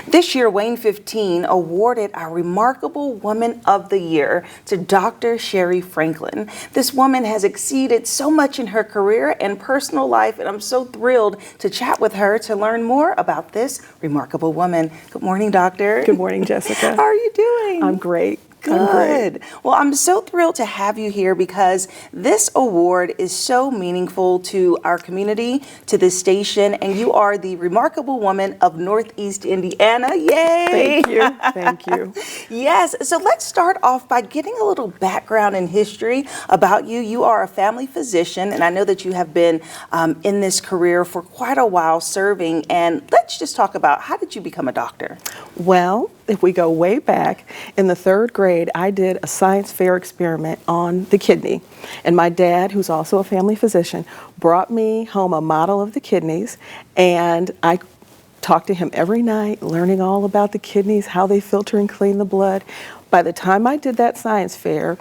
This year, WANE 15 awarded our Remarkable Woman of the Year to Dr. Sherri Franklin. This woman has exceeded so much in her career and personal life, and I'm so thrilled to chat with her to learn more about this remarkable woman. Good morning, doctor. Good morning, Jessica. How are you doing? I'm great. Good. Well, I'm so thrilled to have you here because this award is so meaningful to our community, to this station, and you are the Remarkable Woman of Northeast Indiana. Yay! Thank you. Thank you. Yes. So let's start off by getting a little background and history about you. You are a family physician, and I know that you have been in this career for quite a while serving. And let's just talk about, how did you become a doctor? Well, if we go way back, in the 3rd grade, I did a science fair experiment on the kidney. And my dad, who's also a family physician, brought me home a model of the kidneys, and I talked to him every night, learning all about the kidneys, how they filter and clean the blood. By the time I did that science fair,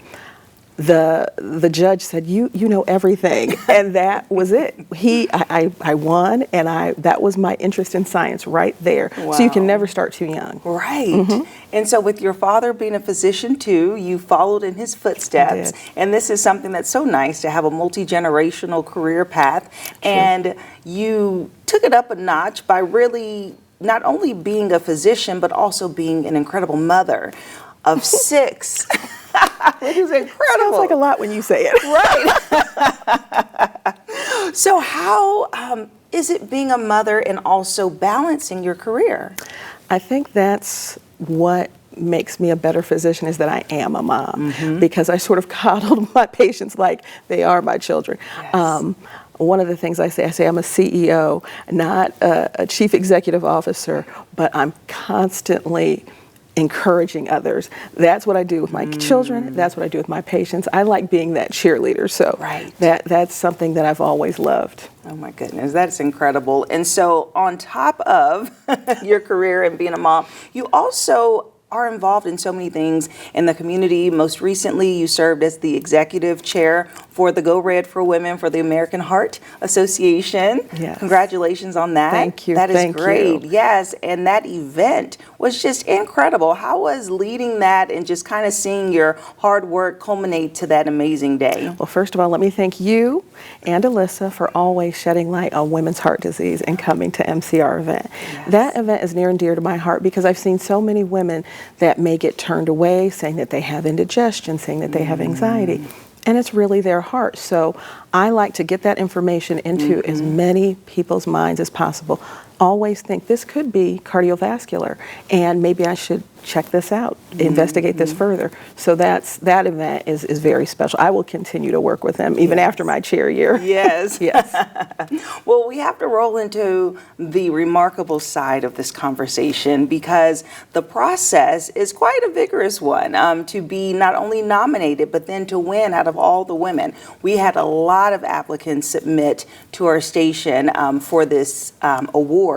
the judge said, you know everything, and that was it. I won, and that was my interest in science right there. Wow. So you can never start too young. Right. Mm-hmm. And so with your father being a physician too, you followed in his footsteps, and this is something that's so nice to have a multi-generational career path. True. And you took it up a notch by really not only being a physician, but also being an incredible mother of 6. Which is incredible. Sounds like a lot when you say it. Right. So how is it being a mother and also balancing your career? I think that's what makes me a better physician, is that I am a mom, because I sort of coddled my patients like they are my children. Yes. One of the things I say I'm a CEO, not a chief executive officer, but I'm constantly encouraging others. That's what I do with my children. That's what I do with my patients. I like being that cheerleader. So that's something that I've always loved. Oh my goodness, that's incredible. And so on top of your career and being a mom, you also are involved in so many things in the community. Most recently, you served as the executive chair for the Go Red for Women for the American Heart Association. Yes. Congratulations on that. Thank you. That is Thank great. you. Yes, and that event was just incredible. How was leading that and just kind of seeing your hard work culminate to that amazing day? Well, first of all, let me thank you and Alyssa for always shedding light on women's heart disease and coming to MCR event. Yes. That event is near and dear to my heart because I've seen so many women that may get turned away, saying that they have indigestion, saying that they have anxiety. And it's really their heart. So I like to get that information into as many people's minds as possible. Always think this could be cardiovascular, and maybe I should check this out, investigate this further. So that event is very special. I will continue to work with them even after my chair year. Yes. Yes. Well, we have to roll into the remarkable side of this conversation because the process is quite a vigorous one, to be not only nominated, but then to win out of all the women. We had a lot of applicants submit to our station for this award.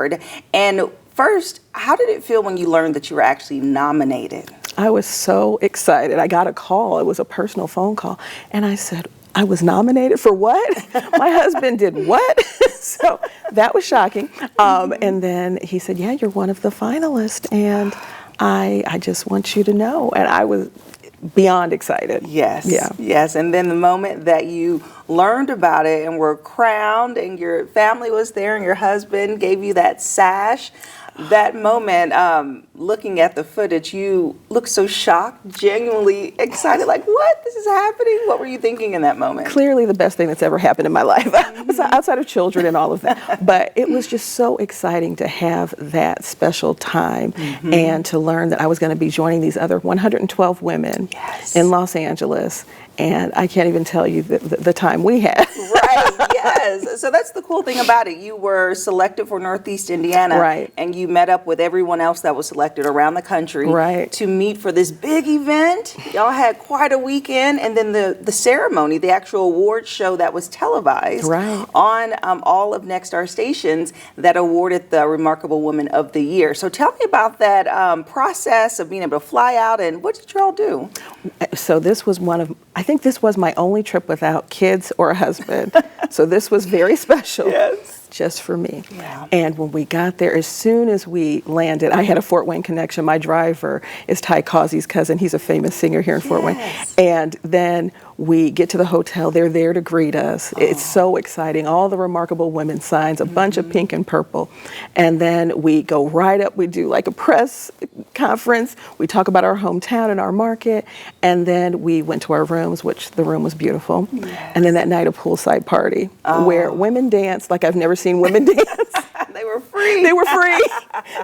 And first, how did it feel when you learned that you were actually nominated? I was so excited. I got a call. It was a personal phone call. And I said, I was nominated for what? My husband did what? So that was shocking. And then he said, yeah, you're one of the finalists. And I just want you to know. And I was beyond excited. Yes. Yeah. Yes. And then the moment that you learned about it and were crowned and your family was there and your husband gave you that sash, that moment, looking at the footage, you looked so shocked, genuinely excited, like, what? This is happening? What were you thinking in that moment? Clearly the best thing that's ever happened in my life, outside of children and all of that. But it was just so exciting to have that special time and to learn that I was going to be joining these other 112 women in Los Angeles. And I can't even tell you the time we had. Right, yes. So that's the cool thing about it. You were selected for Northeast Indiana. Right. And you met up with everyone else that was selected around the country. Right. To meet for this big event. Y'all had quite a weekend. And then the ceremony, the actual award show that was televised. Right. On all of Nexstar stations that awarded the Remarkable Woman of the Year. So tell me about that process of being able to fly out, and what did you all do? So this was I think this was my only trip without kids or a husband. So this was very special. Yes. just for me. Yeah. And when we got there, as soon as we landed, I had a Fort Wayne connection. My driver is Ty Causey's cousin. He's a famous singer here in Fort Wayne. And then we get to the hotel. They're there to greet us. It's so exciting. All the remarkable women signs, a bunch of pink and purple. And then we go right up. We do like a press conference. We talk about our hometown and our market. And then we went to our rooms, which the room was beautiful. And then that night, a poolside party where women danced like I've never seen women dance. They were free. They were free.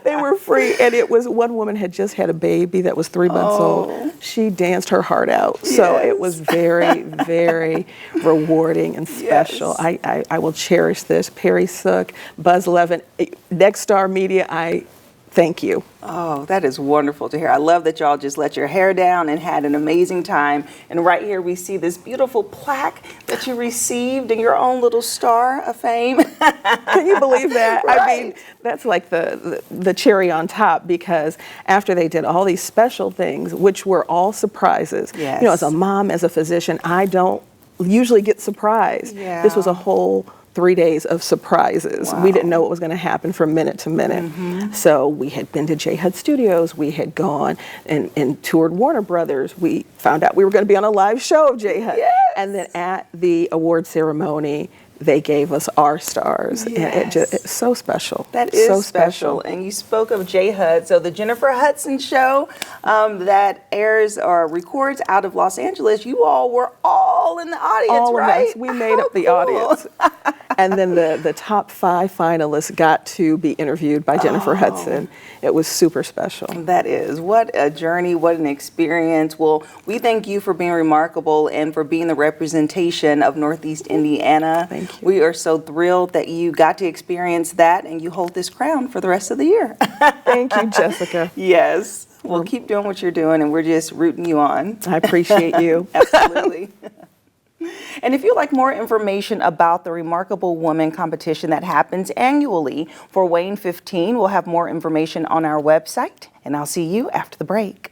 They were free. And it was, one woman had just had a baby that was 3 months old. She danced her heart out. So it was very, very rewarding and special. I will cherish this. Perry Sook, Buzz Levin, Next Star Media, I thank you. Oh, that is wonderful to hear. I love that y'all just let your hair down and had an amazing time. And right here we see this beautiful plaque that you received and your own little star of fame. Can you believe that? Right. I mean, that's like the cherry on top, because after they did all these special things, which were all surprises, you know, as a mom, as a physician, I don't usually get surprised. This was a whole 3 days of surprises. We didn't know what was going to happen from minute to minute. So we had been to J HUD Studios. We had gone and toured Warner Brothers. We found out we were going to be on a live show of J HUD. And then at the award ceremony, they gave us our stars. And it's so special. That is so special. And you spoke of J HUD. So the Jennifer Hudson show that airs or records out of Los Angeles, you all were all in the audience, all right? of us. We made up the audience. And then the top 5 finalists got to be interviewed by Jennifer Hudson. It was super special. That is. What a journey, what an experience. Well, we thank you for being remarkable and for being the representation of Northeast Indiana. Thank you. We are so thrilled that you got to experience that and you hold this crown for the rest of the year. Thank you, Jessica. Yes. Well, keep doing what you're doing and we're just rooting you on. I appreciate you. Absolutely. And if you'd like more information about the Remarkable Woman competition that happens annually for WANE 15, we'll have more information on our website. And I'll see you after the break.